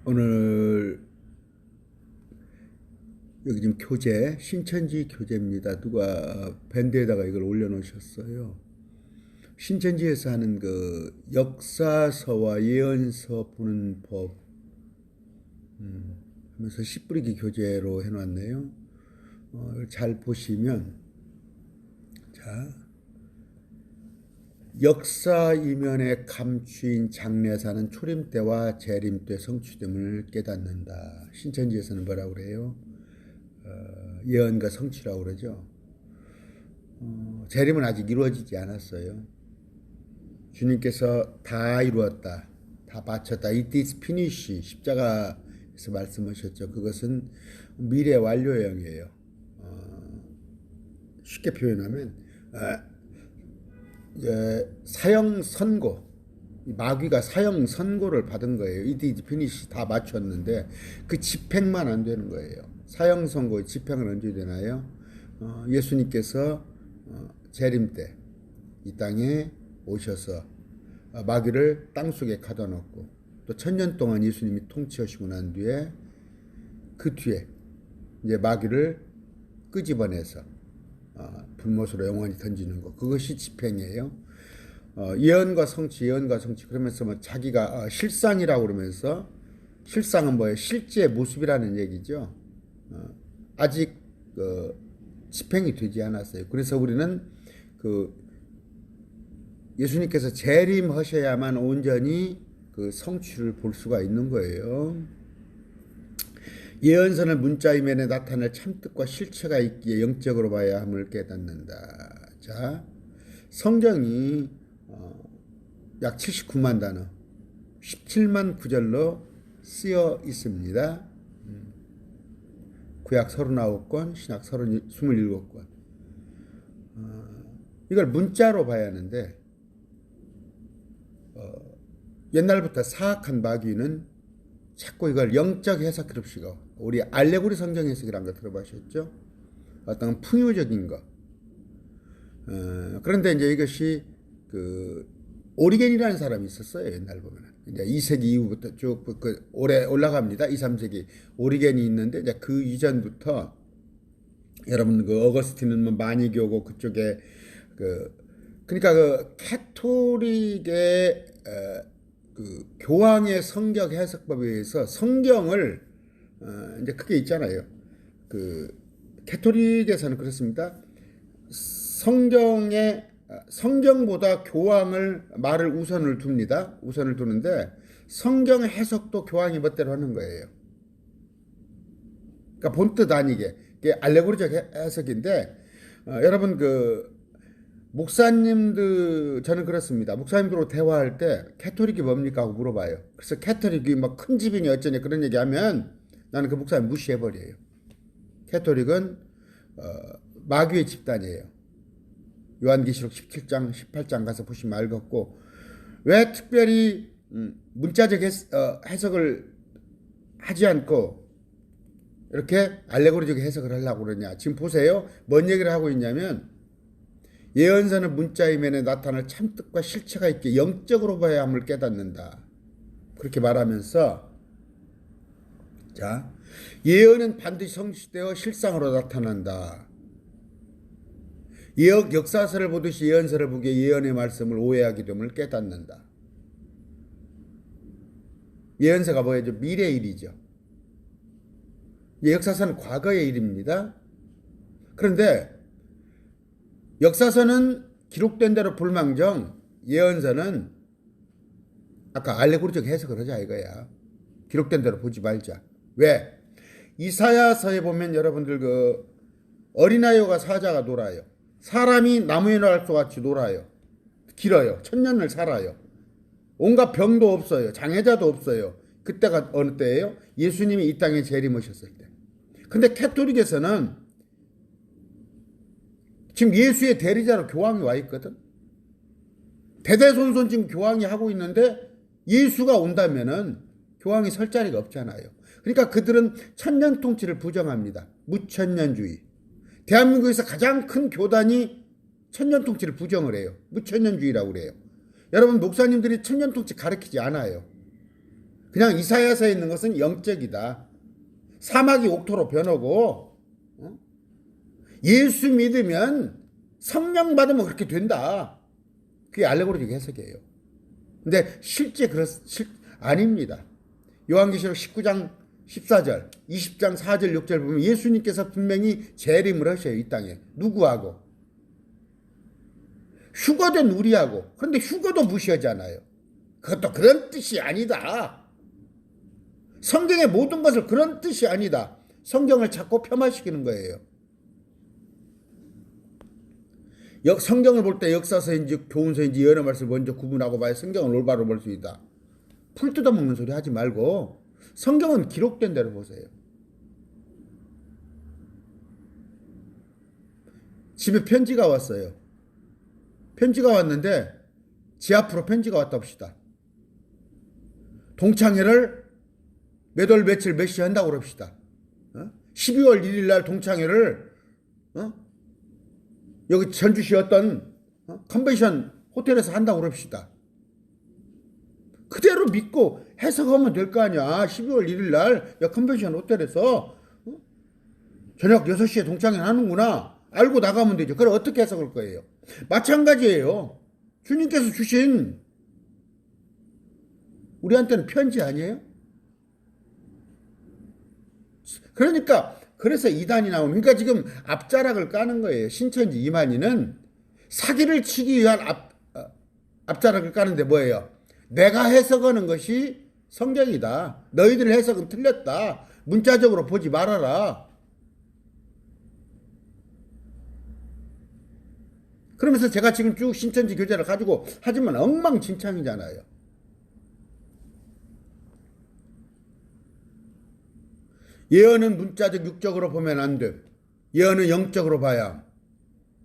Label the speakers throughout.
Speaker 1: 오늘 여기 지금 교재, 신천지 교재입니다. 누가 밴드에다가 이걸 올려놓으셨어요. 신천지에서 하는 그 역사서와 예언서 보는 법 하면서 씨 뿌리기 교재로 해놨네요. 잘 보시면, 자, 역사 이면에 감추인 장래사는 초림 때와 재림 때 성취됨을 깨닫는다. 신천지에서는 뭐라고 그래요? 예언과 성취라고 그러죠. 재림은 아직 이루어지지 않았어요. 주님께서 다 이루었다, 다 바쳤다. It is finished. 십자가에서 말씀하셨죠. 그것은 미래 완료형이에요. 쉽게 표현하면 사형 선고, 마귀가 사형 선고를 받은 거예요. It is finished. 다 마쳤는데 그 집행만 안 되는 거예요. 사형 선고 집행을 언제 되나요? 예수님께서 재림 때 이 땅에 오셔서 마귀를 땅속에 가둬놓고 또 1000년 동안 예수님이 통치하시고 난 뒤에 그 뒤에 이제 마귀를 끄집어내서 불못으로 영원히 던지는 것, 그것이 집행이에요. 예언과 성취, 예언과 성취 그러면서 뭐 자기가 실상이라고 그러면서, 실상은 뭐예요? 실제 모습이라는 얘기죠. 아직 집행이 되지 않았어요. 그래서 우리는 예수님께서 재림하셔야만 온전히 그 성취를 볼 수가 있는 거예요. 예언서는 문자 이면에 나타날 참뜻과 실체가 있기에 영적으로 봐야 함을 깨닫는다. 자, 성경이 약 79만 단어, 17만 구절로 쓰여 있습니다. 구약 39권, 신약 27권. 이걸 문자로 봐야 하는데, 옛날부터 사악한 마귀는 자꾸 이걸 영적 해석으로시고, 우리 알레고리 성경 해석이라는 거 들어보셨죠? 어떤 풍요적인 거. 그런데 이제 이것이 오리겐이라는 사람이 있었어요. 옛날 보면은. 이제 2세기 이후부터 쭉 오래 올라갑니다. 2, 3세기. 오리겐이 있는데, 이제 그 이전부터 여러분 어거스틴은 뭐 마니교고 그쪽에 그러니까 캐토릭의 교황의 성경 해석법에 의해서 성경을 이제 그게 있잖아요. 캐토릭에서는 그렇습니다. 성경보다 교황을 말을 우선을 둡니다. 우선을 두는데 성경 해석도 교황이 멋대로 하는 거예요. 그러니까 본뜻 아니게 이게 알레고리적 해석인데 여러분 목사님들, 저는 그렇습니다. 목사님들하고 대화할 때 캐토릭이 뭡니까 하고 물어봐요. 그래서 캐토릭이 막 큰 집이니 어쩌니 그런 얘기하면 나는 그 목사님 무시해버려요. 캐토릭은 마귀의 집단이에요. 요한계시록 17장 18장 가서 보시면 알겠고, 왜 특별히 문자적 해석을 하지 않고 이렇게 알레고리적 해석을 하려고 그러냐. 지금 보세요. 뭔 얘기를 하고 있냐면, 예언서는 문자 이면에 나타날 참뜻과 실체가 있게 영적으로 봐야 함을 깨닫는다. 그렇게 말하면서, 자, 예언은 반드시 성취되어 실상으로 나타난다. 역사서를 보듯이 예언서를 보기에 예언의 말씀을 오해하게 됨을 깨닫는다. 예언서가 뭐예요? 미래의 일이죠. 역사서는 과거의 일입니다. 그런데 역사서는 기록된 대로 불망정, 예언서는 아까 알레고리적 해석을 하자 이거야. 기록된 대로 보지 말자. 왜? 이사야서에 보면 여러분들 어린아이와 사자가 놀아요. 사람이 나무에 날것 같이 놀아요. 길어요. 1000년을 살아요. 온갖 병도 없어요. 장애자도 없어요. 그때가 어느 때예요? 예수님이 이 땅에 재림하셨을 때. 근데 캐토릭에서는 지금 예수의 대리자로 교황이 와 있거든. 대대손손 지금 교황이 하고 있는데 예수가 온다면은 교황이 설 자리가 없잖아요. 그러니까 그들은 천년 통치를 부정합니다. 무천년주의. 대한민국에서 가장 큰 교단이 천년 통치를 부정을 해요. 무천년주의라고 그래요. 여러분 목사님들이 천년 통치 가르치지 않아요. 그냥 이사야서에 있는 것은 영적이다. 사막이 옥토로 변하고 예수 믿으면 성령 받으면 그렇게 된다. 그게 알레고리적 해석이에요. 근데 실제 아닙니다. 요한계시록 19장 14절, 20장 4절, 6절 보면 예수님께서 분명히 재림을 하셔요. 이 땅에. 누구하고? 휴거된 우리하고. 그런데 휴거도 무시하잖아요. 그것도 그런 뜻이 아니다. 성경의 모든 것을 그런 뜻이 아니다. 성경을 자꾸 폄하시키는 거예요. 성경을 볼 때 역사서인지 교훈서인지 예언의 말씀을 먼저 구분하고 봐야 성경을 올바로 볼 수 있다. 풀 뜯어먹는 소리 하지 말고 성경은 기록된 대로 보세요. 집에 편지가 왔어요. 편지가 왔는데 지 앞으로 편지가 왔다 봅시다. 동창회를 몇 월 며칠 몇 시 한다고 그럽시다. 12월 1일 날 동창회를 여기 전주시 어떤 컨벤션 호텔에서 한다고 그럽시다. 그대로 믿고 해석하면 될 거 아니야. 12월 1일 날 컨벤션 호텔에서 저녁 6시에 동창회를 하는구나. 알고 나가면 되죠. 그럼 어떻게 해석할 거예요? 마찬가지예요. 주님께서 주신 우리한테는 편지 아니에요? 그러니까 그래서 이단이 나오는, 그러니까 지금 앞자락을 까는 거예요. 신천지 이만희는 사기를 치기 위한 앞자락을 까는데 뭐예요? 내가 해석하는 것이 성경이다. 너희들 해석은 틀렸다. 문자적으로 보지 말아라. 그러면서 제가 지금 쭉 신천지 교재를 가지고 하지만 엉망진창이잖아요. 예언은 문자적 육적으로 보면 안 돼. 예언은 영적으로 봐야.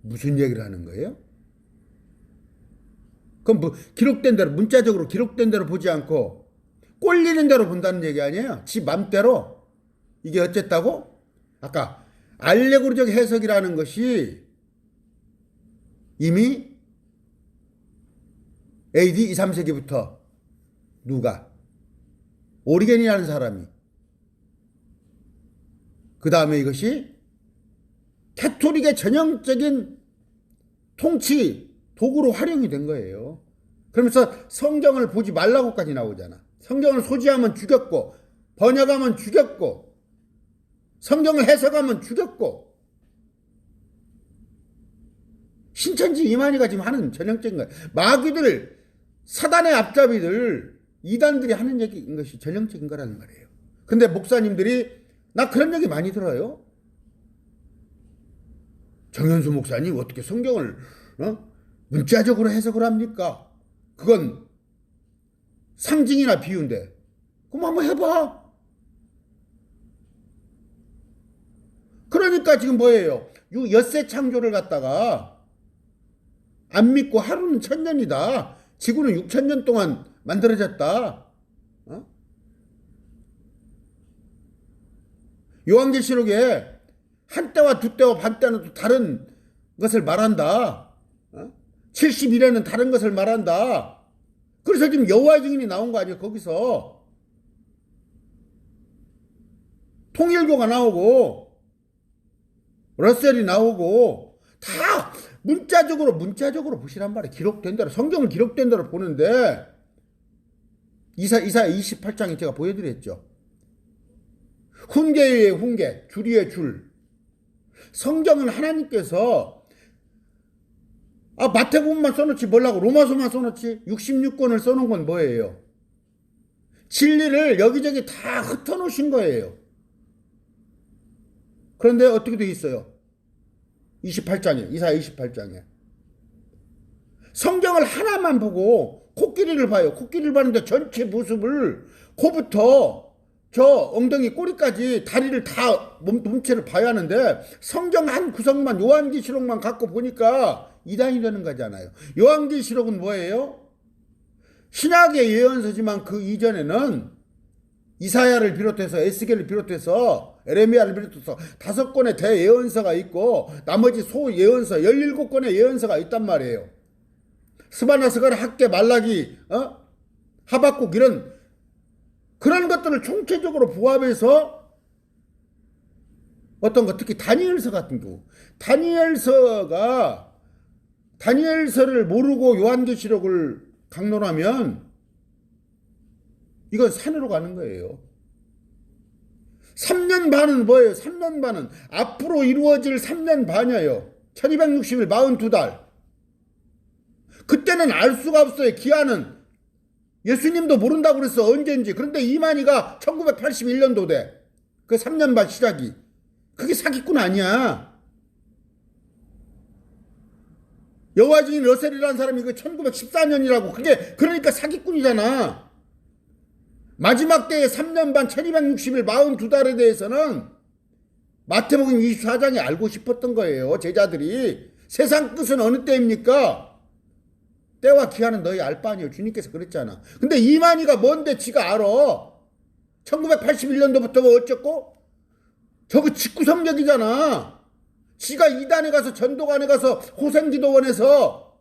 Speaker 1: 무슨 얘기를 하는 거예요? 그럼 뭐 기록된 대로, 문자적으로 기록된 대로 보지 않고 꼴리는 대로 본다는 얘기 아니에요? 지 맘대로. 이게 어쨌다고? 아까 알레고리적 해석이라는 것이 이미 AD 2, 3세기부터 누가? 오리겐이라는 사람이, 그 다음에 이것이 캐토릭의 전형적인 통치 도구로 활용이 된 거예요. 그러면서 성경을 보지 말라고까지 나오잖아. 성경을 소지하면 죽였고, 번역하면 죽였고, 성경을 해석하면 죽였고. 신천지 이만희가 지금 하는 전형적인 거예요. 마귀들, 사단의 앞잡이들, 이단들이 하는 얘기인 것이 전형적인 거라는 말이에요. 근데 목사님들이, 나 그런 얘기 많이 들어요. 정현수 목사님 어떻게 성경을 문자적으로 해석을 합니까? 그건 상징이나 비유인데. 그럼 한번 해봐. 그러니까 지금 뭐예요? 엿새 창조를 갖다가 안 믿고 하루는 1000년이다. 지구는 6000년 동안 만들어졌다. 요한계시록에 한때와 두때와 반때는 또 다른 것을 말한다. 70일에는 다른 것을 말한다. 그래서 지금 여호와의 증인이 나온 거 아니에요. 거기서 통일교가 나오고 러셀이 나오고 다 문자적으로 보시란 말이에요. 기록된 대로, 성경을 기록된 대로 보는데, 이사야 28장에 제가 보여드렸죠. 훈계의 훈계, 줄이의 줄. 성경은 하나님께서 마태복음만 써놓지 뭐라고, 로마서만 써놓지, 66권을 써놓은 건 뭐예요? 진리를 여기저기 다 흩어놓으신 거예요. 그런데 어떻게 돼 있어요? 28장에, 이사야 28장에. 성경을 하나만 보고 코끼리를 봐요. 코끼리를 봤는데 전체 모습을, 코부터 저 엉덩이 꼬리까지 다리를 다 몸체를 봐야 하는데 성경 한 구석만, 요한계시록만 갖고 보니까 이단이 되는 거잖아요. 요한계시록은 뭐예요? 신약의 예언서지만 그 이전에는 이사야를 비롯해서 에스겔을 비롯해서 에레미야를 비롯해서 5권의 대예언서가 있고 나머지 소예언서 17권의 예언서가 있단 말이에요. 스바나, 스가랴, 학개, 말라기, 하박국 이런 그런 것들을 총체적으로 부합해서 어떤 것, 특히 다니엘서 같은 경우, 다니엘서를 모르고 요한계시록을 강론하면 이건 산으로 가는 거예요. 3년 반은 뭐예요? 3년 반은 앞으로 이루어질 3년 반이에요. 1260일 42달. 그때는 알 수가 없어요. 기한은 예수님도 모른다고 그랬어. 언제인지. 그런데 이만희가 1981년도대. 그 3년 반 시작이. 그게 사기꾼 아니야. 여호와 증인 러셀이라는 사람이 그 1914년이라고. 그게 그러니까 사기꾼이잖아. 마지막 때의 3년 반 1260일 42달에 대해서는 마태복음 24장이 알고 싶었던 거예요. 제자들이. 세상 끝은 어느 때입니까? 때와 기한은 너희 알 바 아니에요. 주님께서 그랬잖아. 근데 이만희가 뭔데 지가 알아. 1981년도부터 뭐 어쩌고? 저거 직구성적이잖아. 지가 이단에 가서 전도관에 가서 호생기도원에서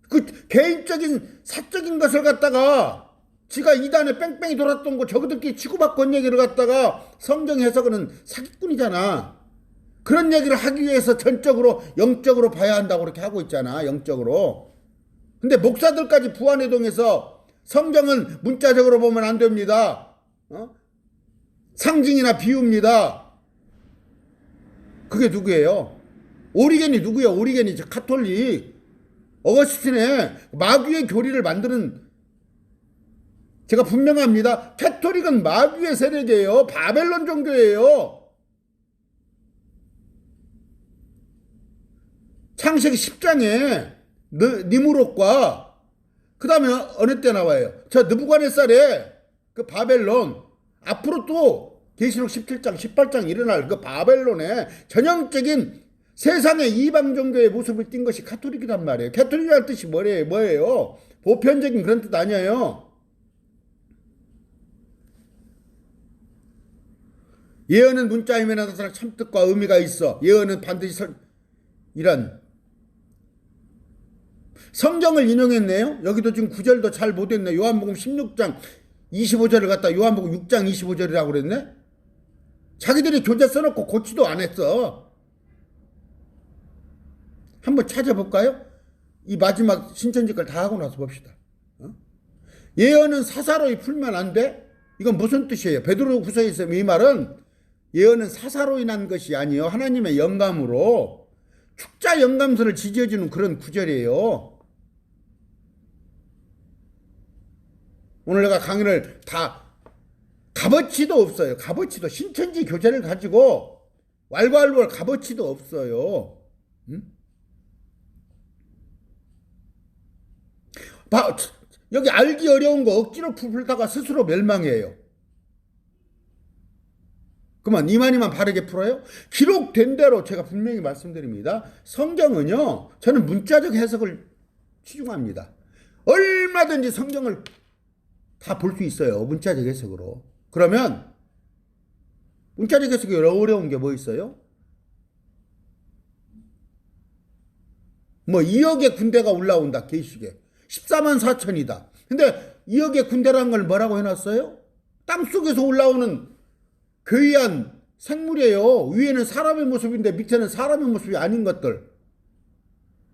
Speaker 1: 그 개인적인 사적인 것을 갖다가 지가 이단에 뺑뺑이 돌았던 거 저거들끼리 치고받고 얘기를 갖다가 성경 해석은 사기꾼이잖아. 그런 얘기를 하기 위해서 전적으로 영적으로 봐야 한다고 그렇게 하고 있잖아. 영적으로. 근데 목사들까지 부안회동에서 성경은 문자적으로 보면 안 됩니다. 상징이나 비유입니다. 그게 누구예요? 오리겐이 누구예요? 오리겐이 저 카톨릭. 어거스틴의 마귀의 교리를 만드는, 제가 분명합니다. 캐톨릭은 마귀의 세력이에요. 바벨론 종교예요. 창세기 10장에 니무롯과 그 다음에 어느 때 나와요? 저 느부갓네살의 그 바벨론, 앞으로 또 계시록 17장 18장 일어날 그 바벨론의 전형적인 세상의 이방 종교의 모습을 띈 것이 카톨릭이란 말이에요. 캐톨릭이라는 뜻이 뭐예요? 보편적인 그런 뜻 아니에요. 예언은 문자임에 나타나 참뜻과 의미가 있어. 예언은 반드시 이런 성경을 인용했네요. 여기도 지금 구절도 잘 못했네. 요한복음 16장 25절을 갖다 요한복음 6장 25절이라고 그랬네. 자기들이 교재 써놓고 고치도 안 했어. 한번 찾아볼까요? 이 마지막 신천지 걸 다 하고 나서 봅시다. 예언은 사사로이 풀면 안 돼? 이건 무슨 뜻이에요? 베드로후서에 있으면 이 말은 예언은 사사로 인한 것이 아니요 하나님의 영감으로 축자 영감서를 지지해주는 그런 구절이에요. 오늘 내가 강의를 다 값어치도 없어요. 값어치도 신천지 교재를 가지고 왈가왈부할 값어치도 없어요. 응? 여기 알기 어려운 거 억지로 풀다가 스스로 멸망해요. 그만 이만희만 바르게 풀어요? 기록된 대로 제가 분명히 말씀드립니다. 성경은요, 저는 문자적 해석을 치중합니다. 얼마든지 성경을 다 볼 수 있어요. 문자적 해석으로. 그러면 문자적 해석이 어려운 게 뭐 있어요? 뭐 2억의 군대가 올라온다. 계시게 14만 4천이다. 근데 2억의 군대라는 걸 뭐라고 해놨어요? 땅속에서 올라오는 괴이한 생물이에요. 위에는 사람의 모습인데 밑에는 사람의 모습이 아닌 것들.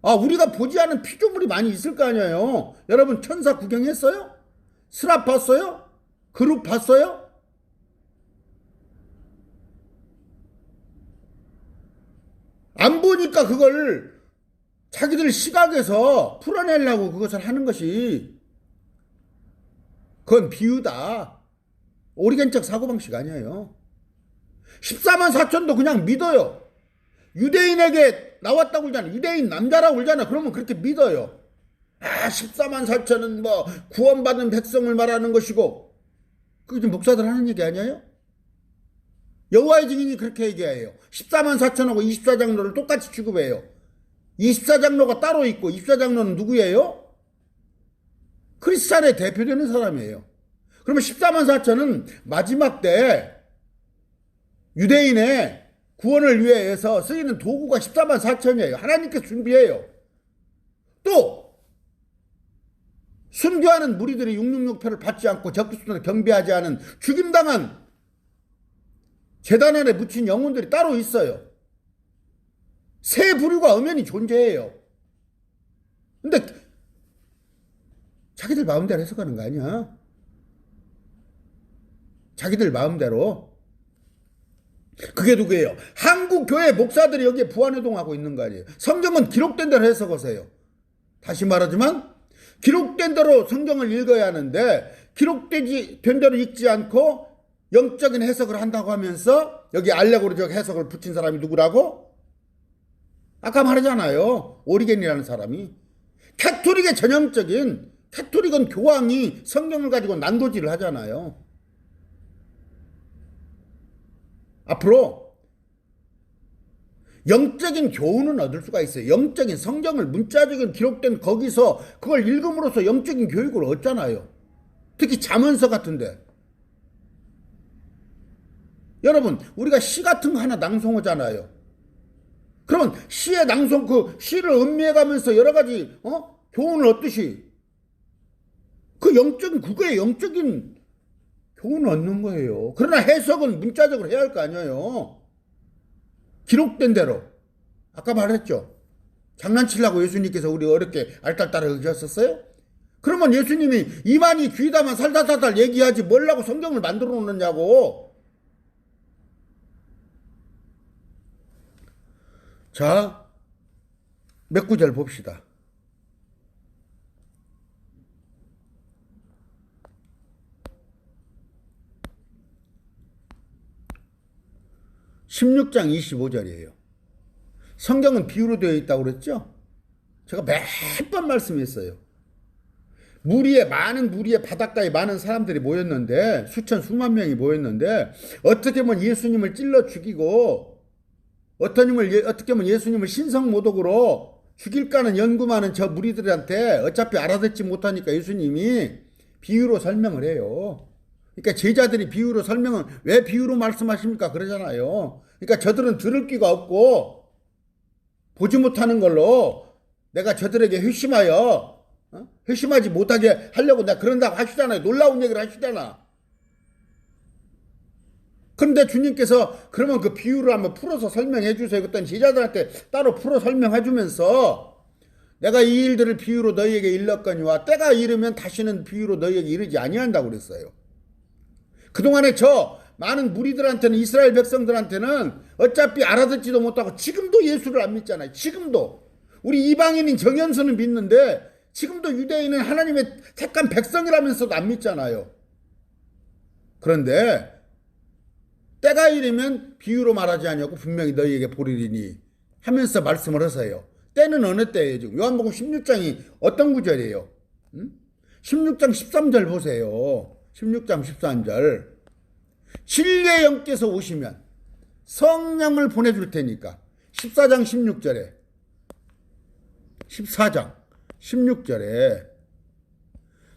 Speaker 1: 우리가 보지 않은 피조물이 많이 있을 거 아니에요. 여러분 천사 구경했어요? 스랍 봤어요? 그룹 봤어요? 안 보니까 그걸 자기들 시각에서 풀어내려고 그것을 하는 것이, 그건 비유다. 오리겐적 사고방식 아니에요. 14만 4천도 그냥 믿어요. 유대인에게 나왔다고 그러잖아. 유대인 남자라고 그러잖아. 그러면 그렇게 믿어요. 14만 4천은 뭐 구원받은 백성을 말하는 것이고, 그게 지금 목사들 하는 얘기 아니에요? 여호와의 증인이 그렇게 얘기해요. 14만 4천하고 24장로를 똑같이 취급해요. 24장로가 따로 있고 24장로는 누구예요? 크리스찬의 대표되는 사람이에요. 그러면 14만 4천은 마지막 때 유대인의 구원을 위해서 쓰이는 도구가 14만 4천이에요. 하나님께서 준비해요. 또 순교하는 무리들이 666표를 받지 않고 적그리스도를 경배하지 않은 죽임당한 제단 안에 묻힌 영혼들이 따로 있어요. 세 부류가 엄연히 존재해요. 근데 자기들 마음대로 해석하는 거 아니야? 자기들 마음대로. 그게 누구예요? 한국 교회 목사들이 여기에 부안해동하고 있는 거 아니에요? 성경은 기록된 대로 해석하세요. 다시 말하지만 기록된 대로 성경을 읽어야 하는데 기록되지 된 대로 읽지 않고 영적인 해석을 한다고 하면서 여기 알레고리적 해석을 붙인 사람이 누구라고? 아까 말하잖아요. 오리겐이라는 사람이. 카톨릭의 전형적인, 카톨릭은 교황이 성경을 가지고 난도질을 하잖아요. 앞으로 영적인 교훈은 얻을 수가 있어요. 영적인 성경을 문자적인 기록된 거기서 그걸 읽음으로써 영적인 교육을 얻잖아요. 특히 잠언서 같은데. 여러분, 우리가 시 같은 거 하나 낭송하잖아요. 그러면 시의 낭송, 그 시를 음미해가면서 여러 가지 교훈을 얻듯이 그 영적인, 그거에 영적인 교훈을 얻는 거예요. 그러나 해석은 문자적으로 해야 할 거 아니에요. 기록된 대로. 아까 말했죠. 장난치려고 예수님께서 우리 어렵게 알딸딸하게 하셨어요? 그러면 예수님이 이만희 귀다만 살달살달 얘기하지 뭐라고 성경을 만들어 놓느냐고. 자, 몇 구절 봅시다. 16장 25절이에요. 성경은 비유로 되어 있다고 그랬죠? 제가 몇 번 말씀했어요. 많은 무리의 바닷가에 많은 사람들이 모였는데, 수만 명이 모였는데, 어떻게 보면 예수님을 찔러 죽이고, 어떻게 보면 예수님을 신성모독으로 죽일까는 연구하는 저 무리들한테 어차피 알아듣지 못하니까 예수님이 비유로 설명을 해요. 그러니까 제자들이 비유로 설명은 왜 비유로 말씀하십니까? 그러잖아요. 그러니까 저들은 들을 귀가 없고 보지 못하는 걸로 내가 저들에게 회심하지 못하게 하려고 내가 그런다고 하시잖아요. 놀라운 얘기를 하시잖아. 그런데 주님께서 그러면 그 비유를 한번 풀어서 설명해 주세요. 그랬더니 제자들한테 따로 풀어 설명해 주면서 내가 이 일들을 비유로 너희에게 일렀거니와 때가 이르면 다시는 비유로 너희에게 이르지 아니한다고 그랬어요. 그동안에 저 많은 무리들한테는, 이스라엘 백성들한테는 어차피 알아듣지도 못하고 지금도 예수를 안 믿잖아요. 지금도. 우리 이방인인 정연서는 믿는데 지금도 유대인은 하나님의 택한 백성이라면서도 안 믿잖아요. 그런데 때가 이르면 비유로 말하지 아니하고 분명히 너희에게 보리리니 하면서 말씀을 하세요. 때는 어느 때예요? 지금 요한복음 16장이 어떤 구절이에요? 16장 13절 보세요. 16장 13절. 진리의 영께서 오시면 성령을 보내줄 테니까. 14장 16절에 14장 16절에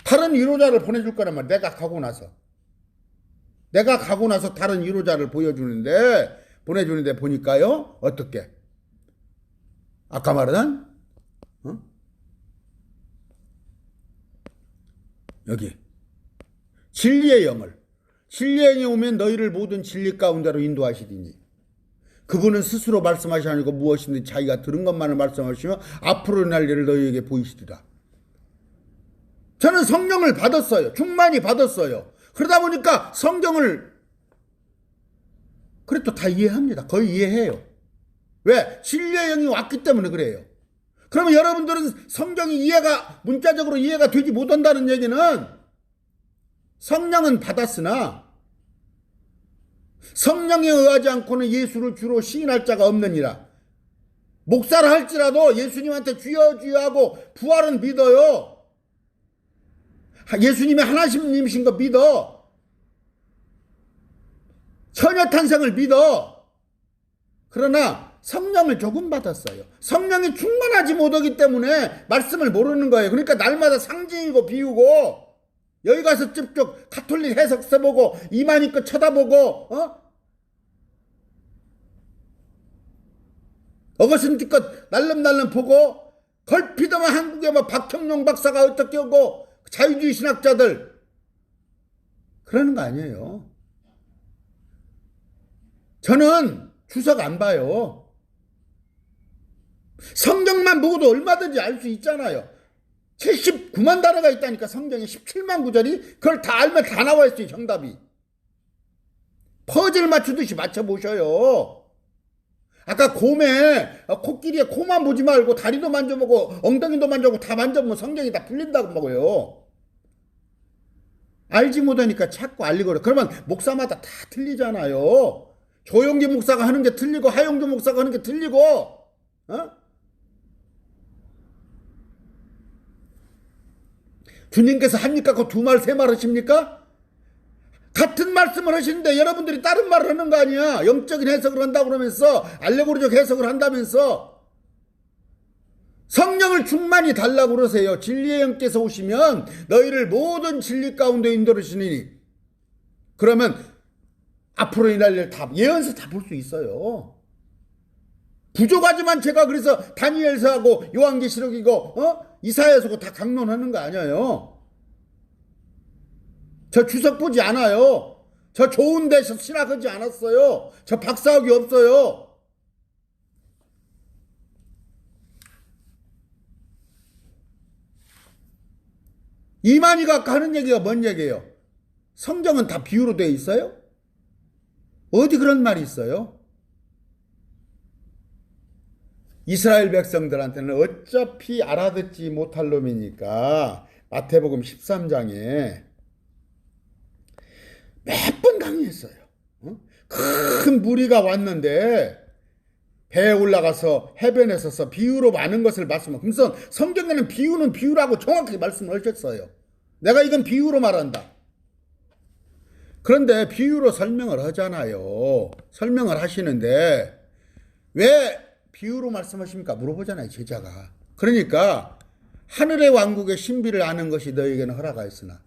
Speaker 1: 다른 위로자를 보내줄 거란 말이야. 내가 가고 나서 다른 위로자를 보내주는데 보니까요. 어떻게? 아까 말한 여기 진리의 영이 오면 너희를 모든 진리 가운데로 인도하시리니 그분은 스스로 말씀하시 아니고 무엇이든지 자기가 들은 것만을 말씀하시며 앞으로 날 일을 너희에게 보이시리라. 저는 성령을 받았어요. 충만히 받았어요. 그러다 보니까 성경을 그래도 다 이해합니다. 거의 이해해요. 왜? 진리의 영이 왔기 때문에 그래요. 그러면 여러분들은 성경이 문자적으로 이해가 되지 못한다는 얘기는 성령은 받았으나 성령에 의하지 않고는 예수를 주로 시인할 자가 없느니라. 목사를 할지라도 예수님한테 주여 주여 하고 부활은 믿어요. 예수님이 하나님이신 거 믿어. 처녀탄생을 믿어. 그러나 성령을 조금 받았어요. 성령이 충만하지 못하기 때문에 말씀을 모르는 거예요. 그러니까 날마다 상징이고 비유고 여기 가서 쭉쭉 가톨릭 해석 써보고 이만희 거 쳐다보고 어거스틴 것 날름날름 보고 걸핏하면 한국에 박형룡 박사가 어떻게 오고 자유주의 신학자들 그러는 거 아니에요. 저는 주석 안 봐요. 성경만 보고도 얼마든지 알 수 있잖아요. 79만 단어가 있다니까 성경에 17만 구절이 그걸 다 알면 다 나와 있어요. 정답이. 퍼즐 맞추듯이 맞춰보셔요. 아까 곰에 코끼리에 코만 보지 말고 다리도 만져보고 엉덩이도 만져보고 다 만져보면 성경이 다 풀린다고 먹어요. 알지 못하니까 자꾸 알리거려. 그러면 목사마다 다 틀리잖아요. 조용기 목사가 하는 게 틀리고 하용주 목사가 하는 게 틀리고 주님께서 한 입 갖고 두 말 세 말 하십니까? 같은 말씀을 하시는데 여러분들이 다른 말을 하는 거 아니야. 영적인 해석을 한다고 그러면서 알레고리적 해석을 한다면서 성령을 충만히 달라고 그러세요. 진리의 영께서 오시면 너희를 모든 진리 가운데 인도하시니 그러면 앞으로 일할 일 다 예언서 다 볼 수 있어요. 부족하지만 제가 그래서 다니엘서하고 요한계시록이고 이사야서고 다 강론하는 거 아니에요. 저 주석 보지 않아요. 저 좋은 데서 신학하지 않았어요. 저 박사학위 없어요. 이만희가 아까 하는 얘기가 뭔 얘기예요? 성경은 다 비유로 되어 있어요? 어디 그런 말이 있어요? 이스라엘 백성들한테는 어차피 알아듣지 못할 놈이니까 마태복음 13장에 몇 번 강의했어요. 큰 무리가 왔는데 배에 올라가서 해변에 서서 비유로 많은 것을 말씀하고 그래서 성경에는 비유는 비유라고 정확하게 말씀을 하셨어요. 내가 이건 비유로 말한다. 그런데 비유로 설명을 하잖아요. 설명을 하시는데 왜 비유로 말씀하십니까? 물어보잖아요. 제자가. 그러니까 하늘의 왕국의 신비를 아는 것이 너에게는 허락하였으나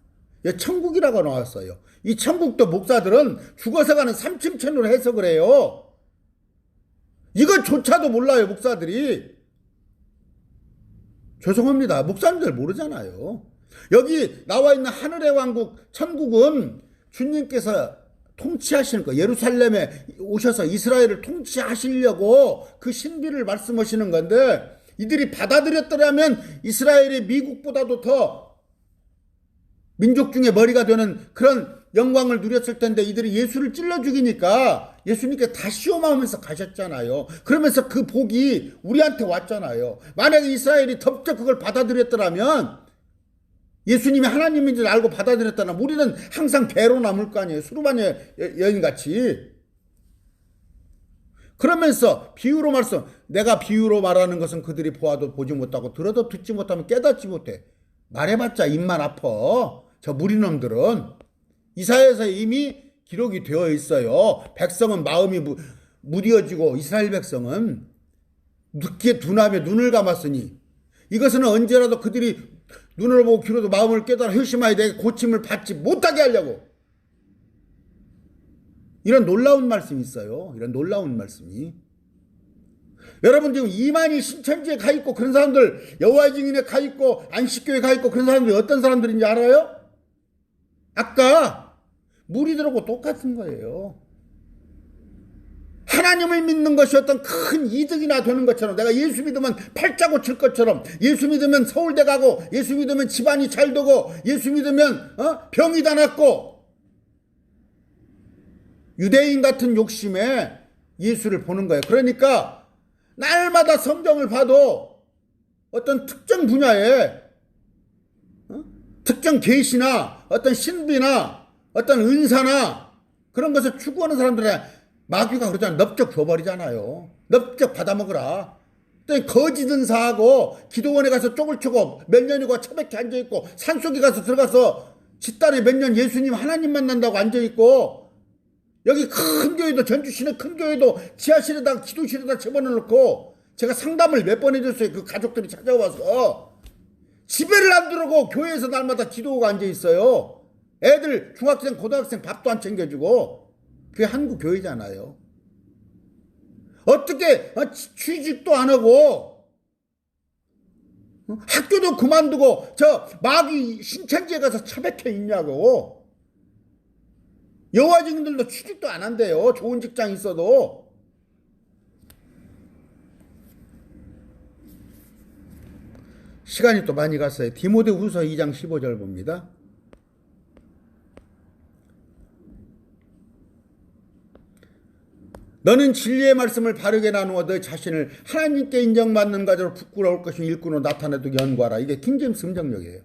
Speaker 1: 천국이라고 나왔어요. 이 천국도 목사들은 죽어서 가는 삼층천으로 해석을 해요. 이것조차도 몰라요. 목사들이. 죄송합니다. 목사님들 모르잖아요. 여기 나와 있는 하늘의 왕국 천국은 주님께서 통치하시는 거, 예루살렘에 오셔서 이스라엘을 통치하시려고 그 신비를 말씀하시는 건데 이들이 받아들였더라면 이스라엘이 미국보다도 더 민족 중에 머리가 되는 그런 영광을 누렸을 텐데 이들이 예수를 찔러 죽이니까 예수님께 다 시험하면서 가셨잖아요. 그러면서 그 복이 우리한테 왔잖아요. 만약에 이스라엘이 덥적 그걸 받아들였더라면 예수님이 하나님인 줄 알고 받아들였다면 우리는 항상 배로 남을 거 아니에요. 수르바냐 여인같이. 그러면서 비유로 말씀, 내가 비유로 말하는 것은 그들이 보아도 보지 못하고 들어도 듣지 못하면 깨닫지 못해. 말해봤자 입만 아파. 저 무리놈들은. 이사야에서 이미 기록이 되어 있어요. 백성은 마음이 무뎌지고 이스라엘 백성은 늦게 두나며 눈을 감았으니 이것은 언제라도 그들이 눈을 보고 귀로도 마음을 깨달아 회심하여 내게 고침을 받지 못하게 하려고. 이런 놀라운 말씀이 있어요. 이런 놀라운 말씀이. 여러분 지금 이만희 신천지에 가 있고 그런 사람들, 여호와의 증인에 가 있고 안식교에 가 있고 그런 사람들이 어떤 사람들인지 알아요? 아까 무리들하고 똑같은 거예요. 하나님을 믿는 것이 어떤 큰 이득이나 되는 것처럼, 내가 예수 믿으면 팔자 고칠 것처럼, 예수 믿으면 서울대 가고, 예수 믿으면 집안이 잘 되고, 예수 믿으면 병이 다 낫고, 유대인 같은 욕심에 예수를 보는 거예요. 그러니까 날마다 성경을 봐도 어떤 특정 분야에 특정 계시나 어떤 신비나 어떤 은사나 그런 것을 추구하는 사람들은 마귀가 그러잖아요. 넙적 줘버리잖아요. 넙적 받아먹으라. 또 거짓 은사하고 기도원에 가서 쪽을 치고 몇 년이고 차백히 앉아있고 산속에 가서 들어가서 집단에 몇 년 예수님 하나님 만난다고 앉아있고 여기 큰 교회도 전주시내 큰 교회도 지하실에다가 기도실에다 집어넣고 제가 상담을 몇 번 해줬어요. 그 가족들이 찾아와서 집에를 안 들어오고 교회에서 날마다 기도하고 앉아있어요. 애들 중학생 고등학생 밥도 안 챙겨주고. 그게 한국 교회잖아요. 어떻게 취직도 안 하고 학교도 그만두고 저 마귀 신천지에 가서 처박혀 있냐고. 여호와 증인들도 취직도 안 한대요. 좋은 직장 있어도. 시간이 또 많이 갔어요. 디모데후서 2장 15절 봅니다. 너는 진리의 말씀을 바르게 나누어 너 자신을 하나님께 인정받는 가지로 부끄러울 것이 일꾼으로 나타내도 연구하라. 이게 킹제임스 성경역이에요.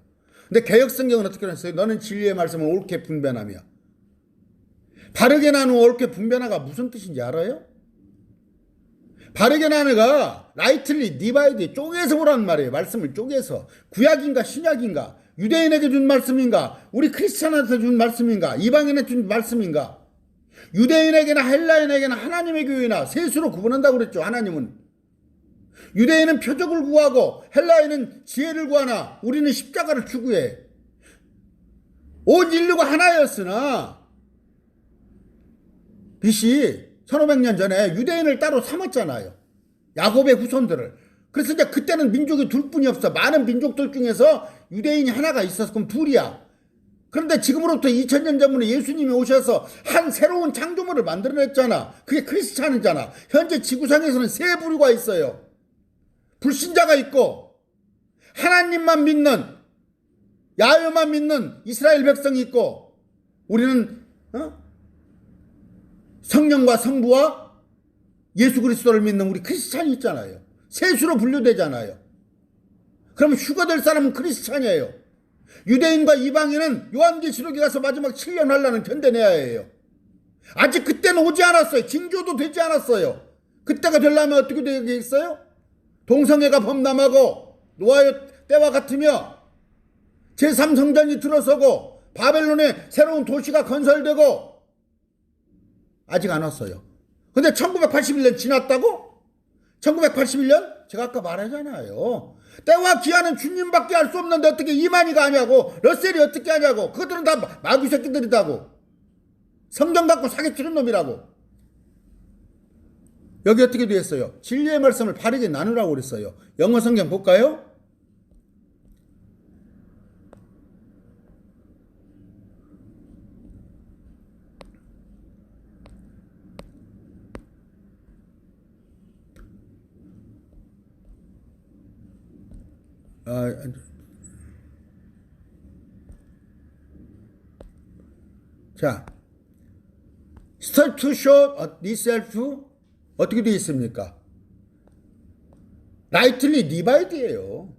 Speaker 1: 근데 개역성경은 어떻게 했어요? 너는 진리의 말씀을 옳게 분별하며. 바르게 나누어 옳게 분별하가 무슨 뜻인지 알아요? 바르게 나누가 라이틀리 디바이드 쪼개서 보라는 말이에요. 말씀을 쪼개서. 구약인가 신약인가, 유대인에게 준 말씀인가, 우리 크리스찬한테 준 말씀인가, 이방인한테 준 말씀인가, 유대인에게나 헬라인에게나 하나님의 교회나 셋으로 구분한다고 그랬죠. 하나님은 유대인은 표적을 구하고 헬라인은 지혜를 구하나 우리는 십자가를 추구해. 온 인류가 하나였으나 BC 1500년 전에 유대인을 따로 삼았잖아요. 야곱의 후손들을. 그래서 이제 그때는 민족이 둘뿐이 없어. 많은 민족들 중에서 유대인이 하나가 있었어. 그럼 둘이야. 그런데 지금으로부터 2000년 전에 예수님이 오셔서 한 새로운 창조물을 만들어냈잖아. 그게 크리스찬이잖아. 현재 지구상에서는 세 부류가 있어요. 불신자가 있고 하나님만 믿는, 야훼만 믿는 이스라엘 백성이 있고, 우리는 성령과 성부와 예수 그리스도를 믿는 우리 크리스찬이 있잖아요. 셋으로 분류되잖아요. 그러면 휴거될 사람은 크리스찬이에요. 유대인과 이방인은 요한계시록에 가서 마지막 7년 환란은 견뎌내야 해요. 아직 그때는 오지 않았어요. 징조도 되지 않았어요. 그때가 되려면 어떻게 되겠어요? 동성애가 범람하고 노아의 때와 같으며 제3성전이 들어서고 바벨론의 새로운 도시가 건설되고. 아직 안 왔어요. 근데 1981년 지났다고? 1981년? 제가 아까 말하잖아요. 때와 기한은 주님밖에 알 수 없는데 어떻게 이만희가 하냐고, 러셀이 어떻게 하냐고. 그들은 다 마귀 새끼들이다고. 성경 갖고 사기치는 놈이라고. 여기 어떻게 되어 있어요? 진리의 말씀을 바르게 나누라고 그랬어요. 영어 성경 볼까요? 자, start to show thyself 어떻게 되어 있습니까? rightly divide예요.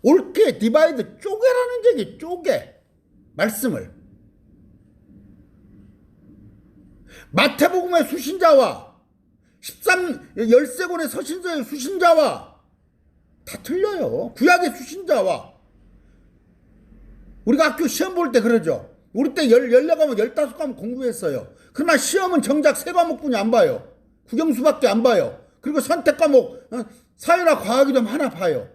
Speaker 1: 옳게 디바이드, 쪼개라는 얘기, 쪼개. 말씀을. 마태복음의 수신자와 13권의 서신서의 수신자와 다 틀려요. 구약의 수신자와. 우리가 학교 시험 볼 때 그러죠. 우리 때 14과목 15과목 공부했어요. 그러나 시험은 정작 3과목뿐이 안 봐요. 국영수밖에 안 봐요. 그리고 선택과목 사회나 과학이 좀 하나 봐요.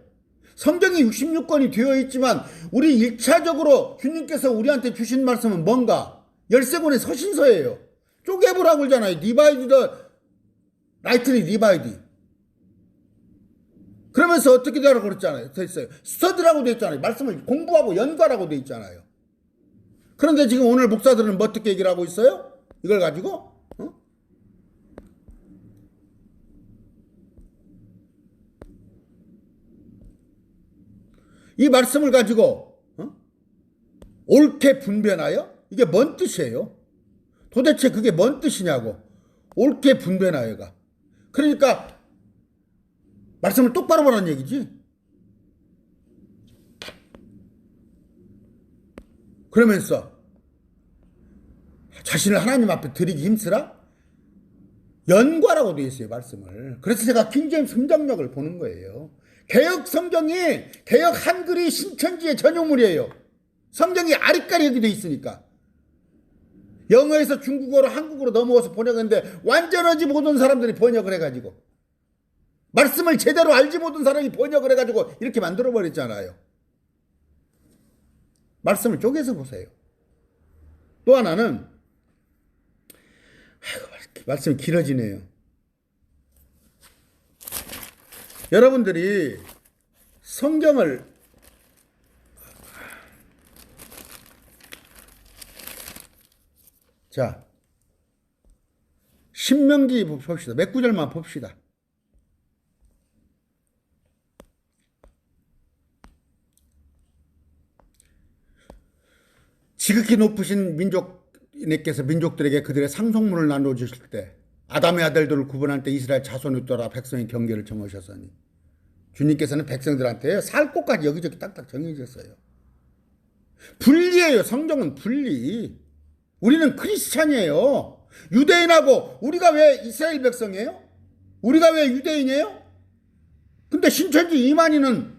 Speaker 1: 성경이 66권이 되어 있지만 우리 1차적으로 주님께서 우리한테 주신 말씀은 뭔가? 13권의 서신서예요. 쪼개보라고 그러잖아요. 디바이드 더 라이트리 디바이드. 그러면서 어떻게 되라고 그랬잖아요. 됐어요. 스터디라고 되어 있잖아요. 말씀을 공부하고 연구하라고 되어 있잖아요. 그런데 지금 오늘 목사들은 뭐 어떻게 얘기를 하고 있어요? 이걸 가지고? 이 말씀을 가지고 옳게 분별하여? 이게 뭔 뜻이에요? 도대체 그게 뭔 뜻이냐고. 옳게 분별하여가. 그러니까 말씀을 똑바로 보라는 얘기지. 그러면서 자신을 하나님 앞에 드리기 힘쓰라? 연구하라고 되어 있어요, 말씀을. 그래서 제가 킹제임스 성경역을 보는 거예요. 개역 성경이, 개역 한글이 신천지의 전유물이에요. 성경이 아리까리 여기 되어 있으니까. 영어에서 중국어로 한국어로 넘어와서 번역했는데 완전하지 못한 사람들이 번역을 해가지고, 말씀을 제대로 알지 못한 사람이 번역을 해가지고 이렇게 만들어버렸잖아요. 말씀을 쪼개서 보세요. 또 하나는, 말씀이 길어지네요. 여러분들이 성경을 자 신명기 봅시다. 몇 구절만 봅시다. 지극히 높으신 민족님께서 민족들에게 그들의 상속물을 나누어 주실 때 아담의 아들들을 구분할 때 이스라엘 자손을 따라 백성의 경계를 정하셨으니 주님께서는 백성들한테 살 곳까지 여기저기 딱딱 정해졌어요. 분리예요. 성경은 분리. 우리는 크리스찬이에요. 유대인하고 우리가 왜 이스라엘 백성이에요? 우리가 왜 유대인이에요? 근데 신천지 이만희는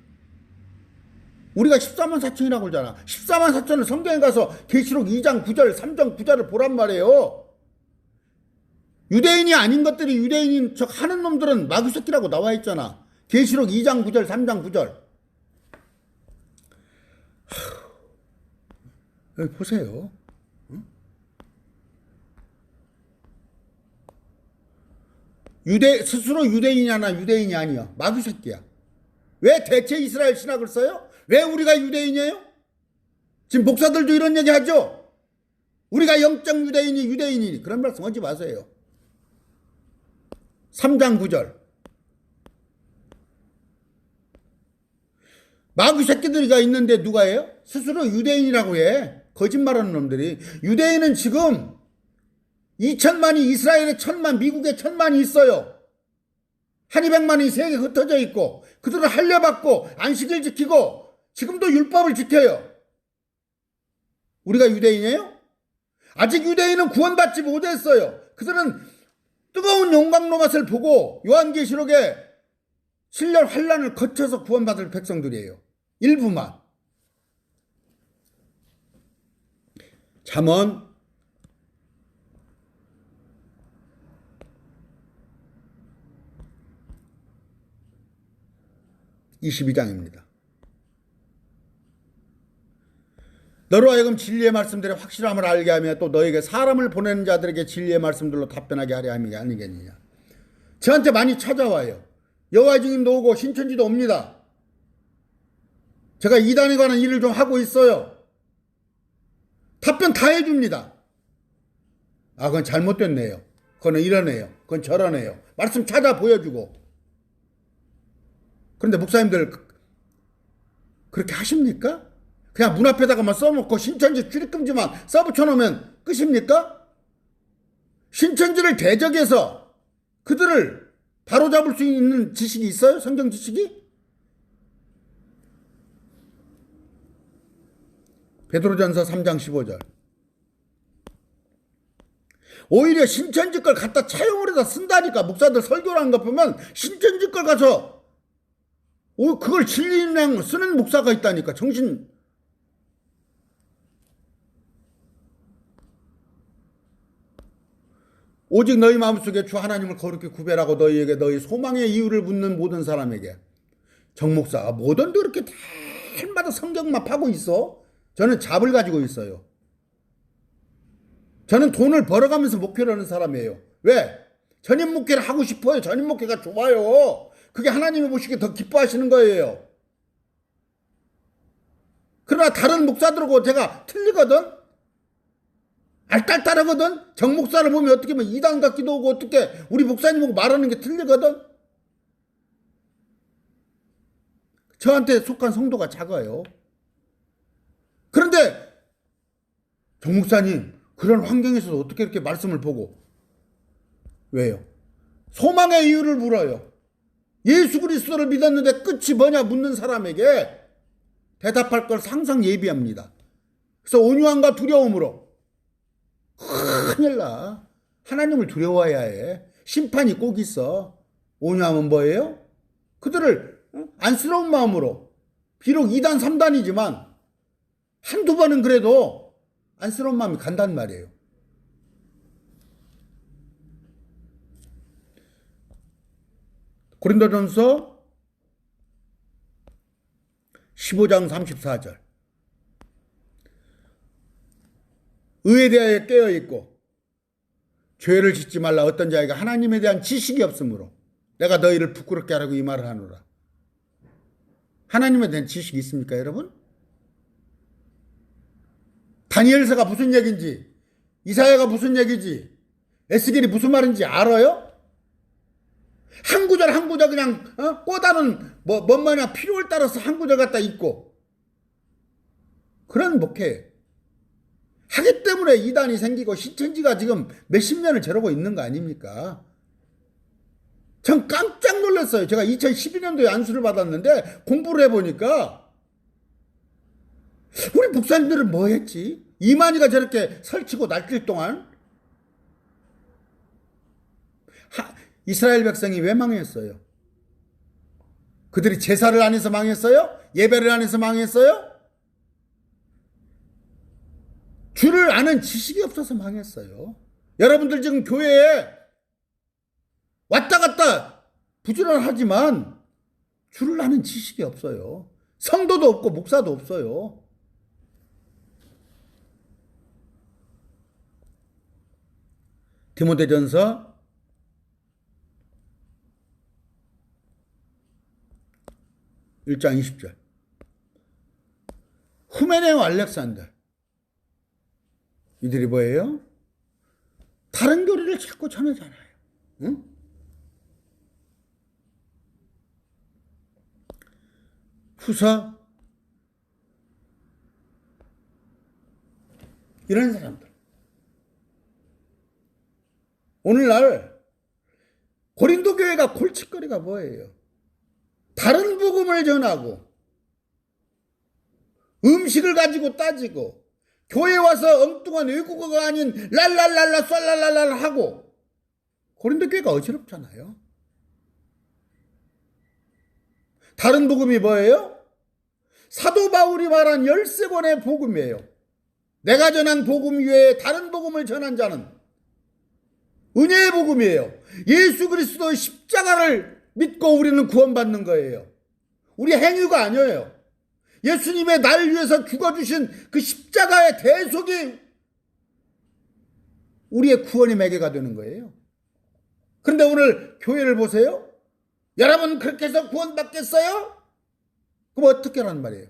Speaker 1: 우리가 14만 4천이라고 그러잖아. 14만 4천을 성경에 가서 계시록 2장 9절 3장 9절을 보란 말이에요. 유대인이 아닌 것들이 유대인인 척 하는 놈들은 마귀 새끼라고 나와 있잖아. 계시록 2장 9절 3장 9절. 여기 보세요. 스스로 유대인이냐 유대인이 아니야. 마귀 새끼야. 왜 대체 이스라엘 신학을 써요? 왜 우리가 유대인이에요? 지금 목사들도 이런 얘기 하죠? 우리가 영적 유대인이니 그런 말씀 하지 마세요. 3장 9절. 마귀 새끼들이가 있는데 누가 해요? 스스로 유대인이라고 해. 거짓말하는 놈들이. 유대인은 지금 2천만이 이스라엘에 1,000만, 미국에 1,000만이 있어요. 1,200만이 세계에 흩어져 있고 그들은 할례받고 안식일 지키고 지금도 율법을 지켜요. 우리가 유대인이에요? 아직 유대인은 구원받지 못했어요. 그들은 뜨거운 용광로 맛을 보고 요한계시록에 7년 환란을 거쳐서 구원받을 백성들이에요. 일부만. 잠언 22장입니다. 너로 하여금 진리의 말씀들의 확실함을 알게 하며 또 너에게 사람을 보내는 자들에게 진리의 말씀들로 답변하게 하려 함이 아니겠느냐. 저한테 많이 찾아와요. 여호와 증인도 오고 신천지도 옵니다. 제가 이단에 관한 일을 좀 하고 있어요. 답변 다 해줍니다. 아, 그건 잘못됐네요. 그건 이러네요. 그건 저러네요. 말씀 찾아 보여주고. 그런데 목사님들 그렇게 하십니까? 그냥 문 앞에다가만 써놓고 신천지 출입금지만 써붙여놓으면 끝입니까? 신천지를 대적해서 그들을 바로잡을 수 있는 지식이 있어요? 성경 지식이? 베드로전서 3장 15절. 오히려 신천지 걸 갖다 차용을 해서 쓴다니까. 목사들 설교라는 거 보면 신천지 걸 가서 그걸 진리인양 쓰는 목사가 있다니까. 정신. 오직 너희 마음속에 주 하나님을 거룩히 구별하고 너희에게 너희 소망의 이유를 묻는 모든 사람에게. 정목사가 뭐든지 그렇게 달마다 성경만 파고 있어? 저는 잡을 가지고 있어요. 저는 돈을 벌어가면서 목회를 하는 사람이에요. 왜? 전임 목회를 하고 싶어요. 전임 목회가 좋아요. 그게 하나님이 보시기에 더 기뻐하시는 거예요. 그러나 다른 목사들하고 제가 틀리거든? 알딸딸하거든? 정목사를 보면 어떻게 보면 이단 같기도 하고 어떻게 우리 목사님 보고 말하는 게 틀리거든? 저한테 속한 성도가 작아요. 그런데 정목사님 그런 환경에서도 어떻게 이렇게 말씀을 보고 왜요? 소망의 이유를 물어요. 예수 그리스도를 믿었는데 끝이 뭐냐 묻는 사람에게 대답할 걸 항상 예비합니다. 그래서 온유함과 두려움으로 큰일 나. 하나님을 두려워해야 해. 심판이 꼭 있어. 온유함은 뭐예요? 그들을 안쓰러운 마음으로 비록 2단 3단이지만 한두 번은 그래도 안쓰러운 마음이 간단 말이에요. 고린도전서 15장 34절. 의에 대하여 깨어있고 죄를 짓지 말라. 어떤 자에게 하나님에 대한 지식이 없으므로 내가 너희를 부끄럽게 하라고 이 말을 하노라. 하나님에 대한 지식이 있습니까, 여러분? 다니엘서가 무슨 얘기인지, 이사야가 무슨 얘기지, 에스겔이 무슨 말인지 알아요? 한 구절 한 구절 그냥 꼬다는 뭔 말이냐 필요에 따라서 한 구절 갖다 읽고 그런 목회 하기 때문에 이단이 생기고 신천지가 지금 몇십 년을 저러고 있는 거 아닙니까? 전 깜짝 놀랐어요. 제가 2012년도에 안수를 받았는데 공부를 해보니까 우리 목사님들은 뭐 했지? 이만희가 저렇게 설치고 날뛸 동안 이스라엘 백성이 왜 망했어요? 그들이 제사를 안 해서 망했어요? 예배를 안 해서 망했어요? 주를 아는 지식이 없어서 망했어요. 여러분들 지금 교회에 왔다 갔다 부지런하지만 주를 아는 지식이 없어요. 성도도 없고 목사도 없어요. 디모데전서 1장 20절. 후메네오 알렉산더. 이들이 뭐예요? 다른 교리를 자꾸 전하잖아요. 응? 후서 이런 사람들. 오늘날 고린도 교회가 골칫거리가 뭐예요? 다른 복음을 전하고 음식을 가지고 따지고 교회 와서 엉뚱한 외국어가 아닌 랄랄랄라 쏠랄랄랄 하고 고린도 교회가 어지럽잖아요. 다른 복음이 뭐예요? 사도 바울이 말한 13권의 복음이에요. 내가 전한 복음 외에 다른 복음을 전한 자는 은혜의 복음이에요. 예수 그리스도의 십자가를 믿고 우리는 구원받는 거예요. 우리 행위가 아니에요. 예수님의 날 위해서 죽어주신 그 십자가의 대속이 우리의 구원의 매개가 되는 거예요. 그런데 오늘 교회를 보세요. 여러분 그렇게 해서 구원받겠어요? 그럼 어떻게 하란 말이에요?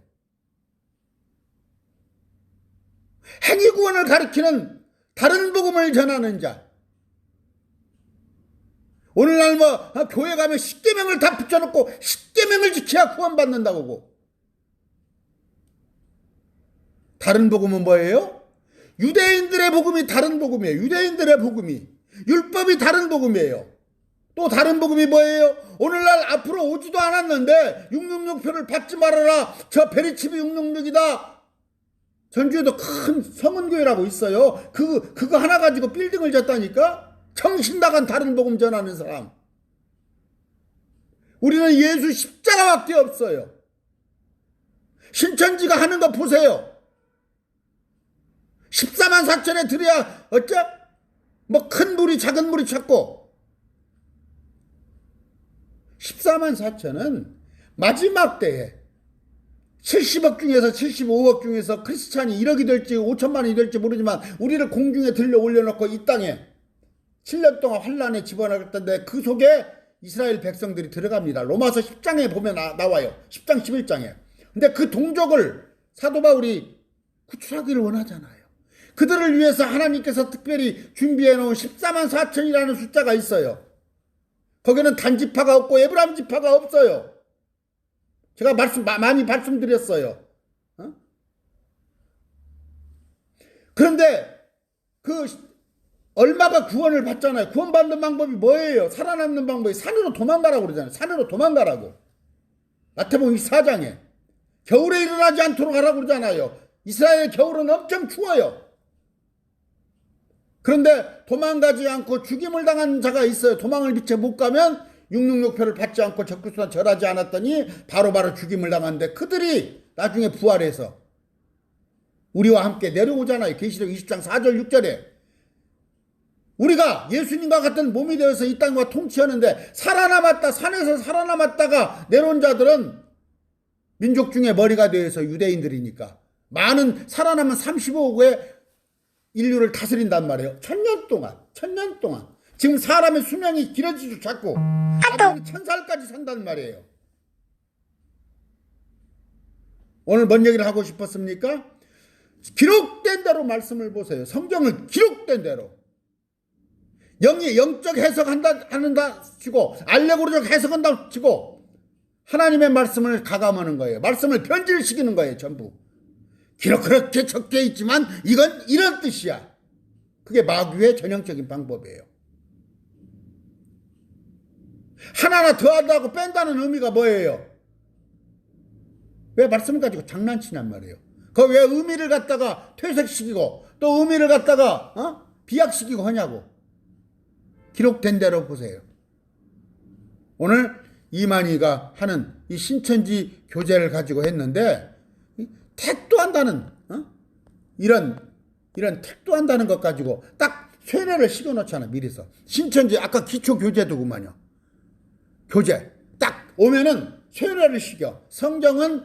Speaker 1: 행위 구원을 가리키는 다른 복음을 전하는 자. 오늘날 교회 가면 10계명을 다 붙여놓고 10계명을 지켜야 구원받는다고. 다른 복음은 뭐예요? 유대인들의 복음이 다른 복음이에요. 유대인들의 복음이. 율법이 다른 복음이에요. 또 다른 복음이 뭐예요? 오늘날 앞으로 오지도 않았는데 666표를 받지 말아라. 저 베리칩이 666이다. 전주에도 큰 성은교회라고 있어요. 그거 하나 가지고 빌딩을 졌다니까? 정신 나간 다른 복음 전하는 사람. 우리는 예수 십자가밖에 없어요. 신천지가 하는 거 보세요. 14만 4천에 드려야 어째? 큰 무리 작은 무리 찾고 14만 4천은 마지막 때에 70억 중에서 75억 중에서 크리스찬이 1억이 될지 5천만이 될지 모르지만 우리를 공중에 들려 올려놓고 이 땅에 7년 동안 환란에 집어넣었던데 그 속에 이스라엘 백성들이 들어갑니다. 로마서 10장에 보면 나와요. 10장 11장에. 근데 그 동족을 사도 바울이 구출하기를 원하잖아요. 그들을 위해서 하나님께서 특별히 준비해 놓은 14만 4천이라는 숫자가 있어요. 거기는 단지파가 없고 에브라임 지파가 없어요. 제가 많이 말씀드렸어요. 그런데 얼마가 구원을 받잖아요. 구원받는 방법이 뭐예요? 살아남는 방법이 산으로 도망가라고 그러잖아요. 산으로 도망가라고. 마태복음 24장에 겨울에 일어나지 않도록 하라고 그러잖아요. 이스라엘 겨울은 엄청 추워요. 그런데 도망가지 않고 죽임을 당한 자가 있어요. 도망을 미처 못 가면 666표를 받지 않고 적그리스도나 절하지 않았더니 바로 죽임을 당하는데 그들이 나중에 부활해서 우리와 함께 내려오잖아요. 계시록 20장 4절 6절에 우리가 예수님과 같은 몸이 되어서 이 땅과 통치하는데 살아남았다 산에서 살아남았다가 내려온 자들은 민족 중에 머리가 되어서 유대인들이니까 많은 살아남은 35억의 인류를 다스린단 말이에요. 1000년 동안 지금 사람의 수명이 길어지죠 자꾸. 아들은 1000살까지 산단 말이에요. 오늘 뭔 얘기를 하고 싶었습니까? 기록된 대로 말씀을 보세요. 성경을 기록된 대로. 영이 영적 해석한다 치고 알레고리적 해석한다 치고 하나님의 말씀을 가감하는 거예요. 말씀을 변질시키는 거예요. 전부. 그렇게 적혀 있지만 이건 이런 뜻이야. 그게 마귀의 전형적인 방법이에요. 하나하나 더하다고 뺀다는 의미가 뭐예요? 왜 말씀을 가지고 장난치냔 말이에요. 그 왜 의미를 갖다가 퇴색시키고 또 의미를 갖다가 비약시키고 하냐고. 기록된 대로 보세요. 오늘 이만희가 하는 이 신천지 교재를 가지고 했는데 택도한다는 이런 택도한다는 것 가지고 딱 쇠뇌를 시켜놓잖아. 미리서. 신천지 아까 기초 교재도구만요. 교재 딱 오면은 쇠뇌를 시켜. 성경은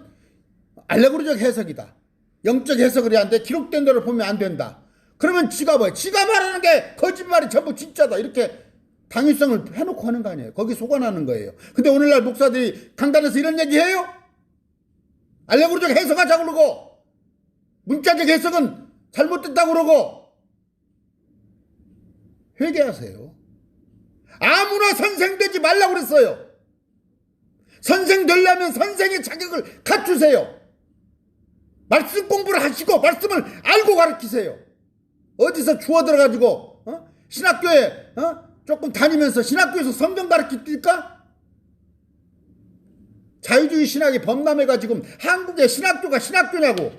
Speaker 1: 알레고리적 해석이다. 영적 해석을 해야 하는데 기록된 대로 보면 안 된다. 그러면 지가 뭐야? 지가 말하는 게 거짓말이 전부 진짜다. 이렇게 당위성을 해놓고 하는 거 아니에요. 거기 속아나는 거예요. 근데 오늘날 목사들이 강단에서 이런 얘기해요? 알레고리적 해석하자고 그러고 문자적 해석은 잘못됐다고 그러고. 회개하세요. 아무나 선생 되지 말라고 그랬어요. 선생 되려면 선생의 자격을 갖추세요. 말씀 공부를 하시고 말씀을 알고 가르치세요. 어디서 주워 들어가지고 신학교에 조금 다니면서 신학교에서 성경 가르칩니까? 자유주의 신학이 범람해가 지금 한국의 신학교가 신학교냐고.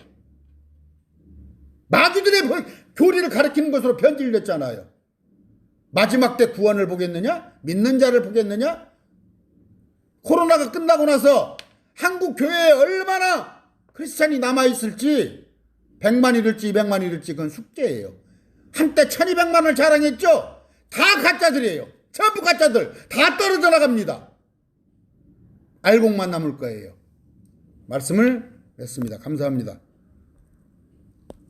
Speaker 1: 마귀들의 교리를 가르치는 것으로 변질됐잖아요. 마지막 때 구원을 보겠느냐? 믿는 자를 보겠느냐? 코로나가 끝나고 나서 한국 교회에 얼마나 크리스찬이 남아있을지 100만 이를지 200만 이를지 그건 숙제예요. 한때 1200만을 자랑했죠? 다 가짜들이에요. 전부 가짜들. 다 떨어져 나갑니다. 알곡만 남을 거예요. 말씀을 맺습니다. 감사합니다.